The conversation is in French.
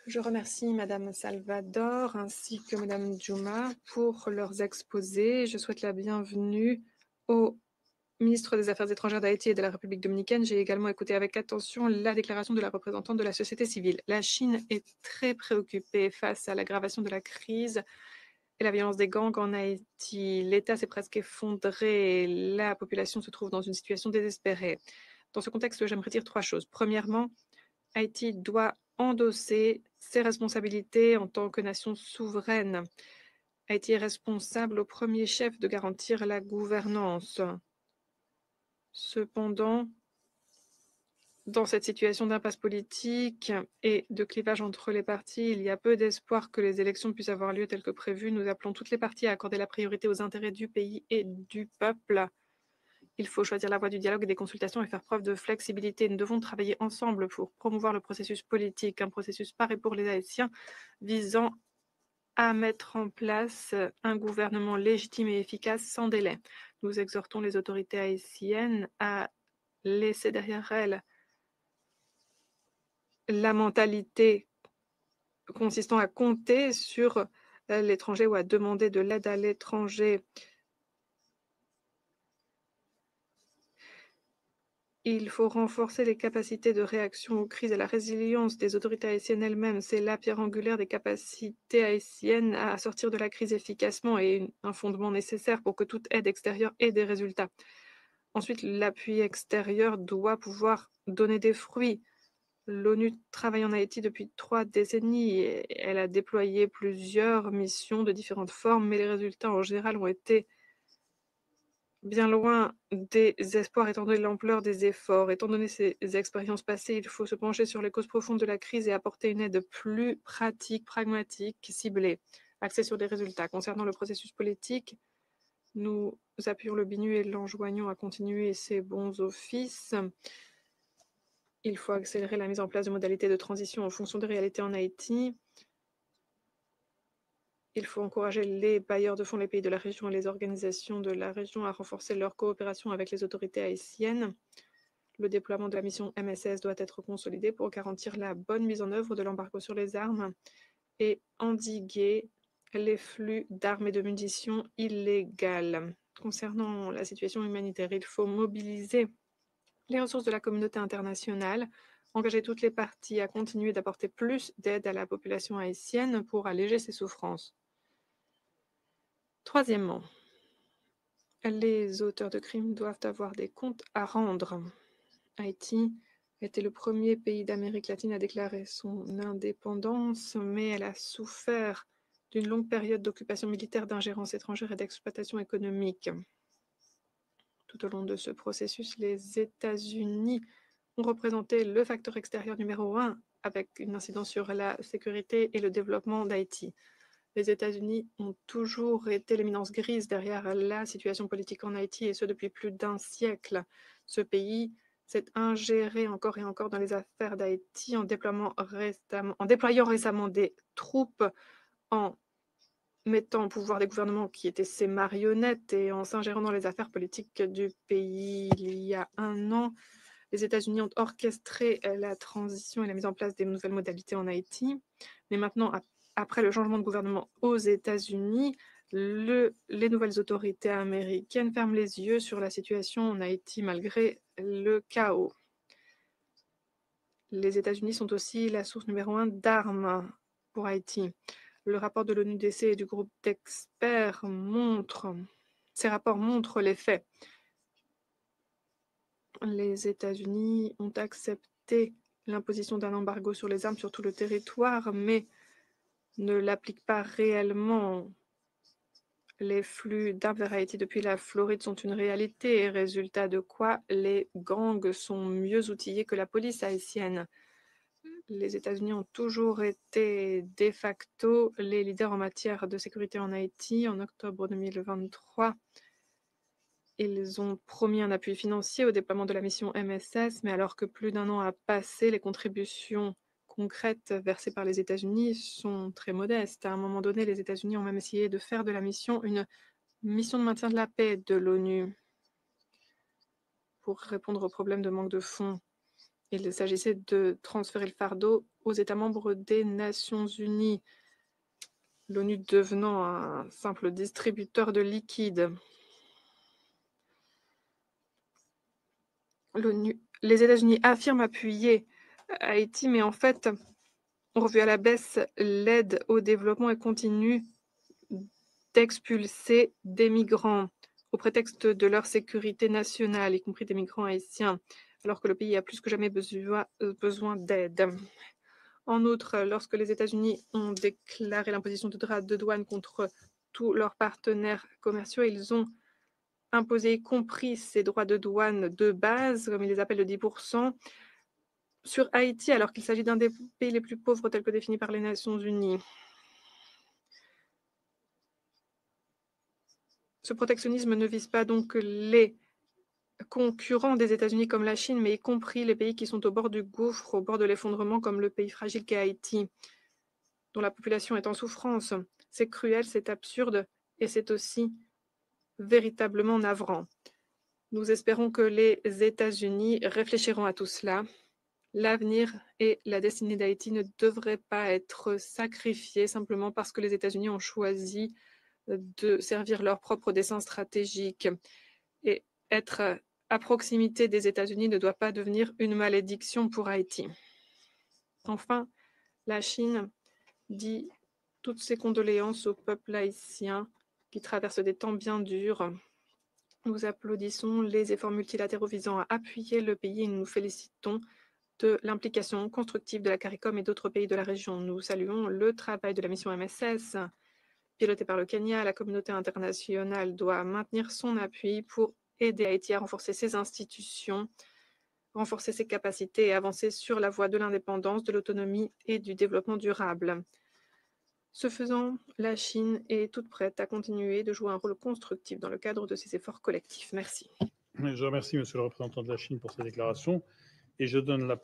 Je remercie Madame Salvador ainsi que Madame Juma pour leurs exposés. Je souhaite la bienvenue au ministre des Affaires étrangères d'Haïti et de la République dominicaine. J'ai également écouté avec attention la déclaration de la représentante de la société civile. La Chine est très préoccupée face à l'aggravation de la crise et la violence des gangs en Haïti. L'État s'est presque effondré et la population se trouve dans une situation désespérée. Dans ce contexte, j'aimerais dire trois choses. Premièrement, Haïti doit endosser ses responsabilités en tant que nation souveraine. Haïti est responsable au premier chef de garantir la gouvernance. Cependant, dans cette situation d'impasse politique et de clivage entre les partis, il y a peu d'espoir que les élections puissent avoir lieu telles que prévues. Nous appelons toutes les parties à accorder la priorité aux intérêts du pays et du peuple. Il faut choisir la voie du dialogue et des consultations et faire preuve de flexibilité. Nous devons travailler ensemble pour promouvoir le processus politique, un processus par et pour les Haïtiens visant à mettre en place un gouvernement légitime et efficace sans délai. Nous exhortons les autorités haïtiennes à laisser derrière elles la mentalité consistant à compter sur l'étranger ou à demander de l'aide à l'étranger. Il faut renforcer les capacités de réaction aux crises et la résilience des autorités haïtiennes elles-mêmes. C'est la pierre angulaire des capacités haïtiennes à sortir de la crise efficacement et un fondement nécessaire pour que toute aide extérieure ait des résultats. Ensuite, l'appui extérieur doit pouvoir donner des fruits. L'ONU travaille en Haïti depuis 3 décennies et elle a déployé plusieurs missions de différentes formes, mais les résultats en général ont été bien loin des espoirs étant donné l'ampleur des efforts. Étant donné ces expériences passées, il faut se pencher sur les causes profondes de la crise et apporter une aide plus pratique, pragmatique, ciblée, axée sur des résultats. Concernant le processus politique, nous appuyons le BINU et l'enjoignons à continuer ses bons offices. Il faut accélérer la mise en place de modalités de transition en fonction des réalités en Haïti. Il faut encourager les bailleurs de fonds, les pays de la région et les organisations de la région à renforcer leur coopération avec les autorités haïtiennes. Le déploiement de la mission MSS doit être consolidé pour garantir la bonne mise en œuvre de l'embargo sur les armes et endiguer les flux d'armes et de munitions illégales. Concernant la situation humanitaire, il faut mobiliser les ressources de la communauté internationale, engager toutes les parties à continuer d'apporter plus d'aide à la population haïtienne pour alléger ses souffrances. Troisièmement, les auteurs de crimes doivent avoir des comptes à rendre. Haïti était le premier pays d'Amérique latine à déclarer son indépendance, mais elle a souffert d'une longue période d'occupation militaire, d'ingérence étrangère et d'exploitation économique. Tout au long de ce processus, les États-Unis ont représenté le facteur extérieur numéro 1 avec une incidence sur la sécurité et le développement d'Haïti. Les États-Unis ont toujours été l'éminence grise derrière la situation politique en Haïti, et ce depuis plus d'un siècle. Ce pays s'est ingéré encore et encore dans les affaires d'Haïti en déployant récemment des troupes, en mettant au pouvoir des gouvernements qui étaient ses marionnettes et en s'ingérant dans les affaires politiques du pays. Il y a un an, les États-Unis ont orchestré la transition et la mise en place des nouvelles modalités en Haïti. Mais maintenant, après le changement de gouvernement aux États-Unis, les nouvelles autorités américaines ferment les yeux sur la situation en Haïti malgré le chaos. Les États-Unis sont aussi la source numéro 1 d'armes pour Haïti. Le rapport de l'ONUDC et du groupe d'experts ces rapports montrent les faits. Les États-Unis ont accepté l'imposition d'un embargo sur les armes sur tout le territoire, mais ne l'appliquent pas réellement. Les flux d'armes vers Haïti depuis la Floride sont une réalité, résultat de quoi les gangs sont mieux outillés que la police haïtienne. Les États-Unis ont toujours été de facto les leaders en matière de sécurité en Haïti. En octobre 2023, ils ont promis un appui financier au déploiement de la mission MSS, mais alors que plus d'un an a passé, les contributions concrètes versées par les États-Unis sont très modestes. À un moment donné, les États-Unis ont même essayé de faire de la mission une mission de maintien de la paix de l'ONU pour répondre aux problèmes de manque de fonds. Il s'agissait de transférer le fardeau aux États membres des Nations Unies, l'ONU devenant un simple distributeur de liquide. Les États-Unis affirment appuyer Haïti, mais en fait, ont revu à la baisse l'aide au développement et continuent d'expulser des migrants au prétexte de leur sécurité nationale, y compris des migrants haïtiens, alors que le pays a plus que jamais besoin d'aide. En outre, lorsque les États-Unis ont déclaré l'imposition de droits de douane contre tous leurs partenaires commerciaux, ils ont imposé, y compris ces droits de douane de base, comme ils les appellent de 10%, sur Haïti, alors qu'il s'agit d'un des pays les plus pauvres tels que définis par les Nations Unies. Ce protectionnisme ne vise pas donc les concurrents des États-Unis comme la Chine, mais y compris les pays qui sont au bord du gouffre, au bord de l'effondrement, comme le pays fragile qu'est Haïti, dont la population est en souffrance. C'est cruel, c'est absurde et c'est aussi véritablement navrant. Nous espérons que les États-Unis réfléchiront à tout cela. L'avenir et la destinée d'Haïti ne devraient pas être sacrifiés simplement parce que les États-Unis ont choisi de servir leur propre dessein stratégique. Et être à proximité des États-Unis ne doit pas devenir une malédiction pour Haïti. Enfin, la Chine dit toutes ses condoléances au peuple haïtien qui traverse des temps bien durs. Nous applaudissons les efforts multilatéraux visant à appuyer le pays et nous nous félicitons de l'implication constructive de la CARICOM et d'autres pays de la région. Nous saluons le travail de la mission MSS, pilotée par le Kenya. La communauté internationale doit maintenir son appui pour aider Haïti à renforcer ses institutions, renforcer ses capacités et avancer sur la voie de l'indépendance, de l'autonomie et du développement durable. Ce faisant, la Chine est toute prête à continuer de jouer un rôle constructif dans le cadre de ses efforts collectifs. Merci. Je remercie Monsieur le représentant de la Chine pour ces déclarations et je donne la parole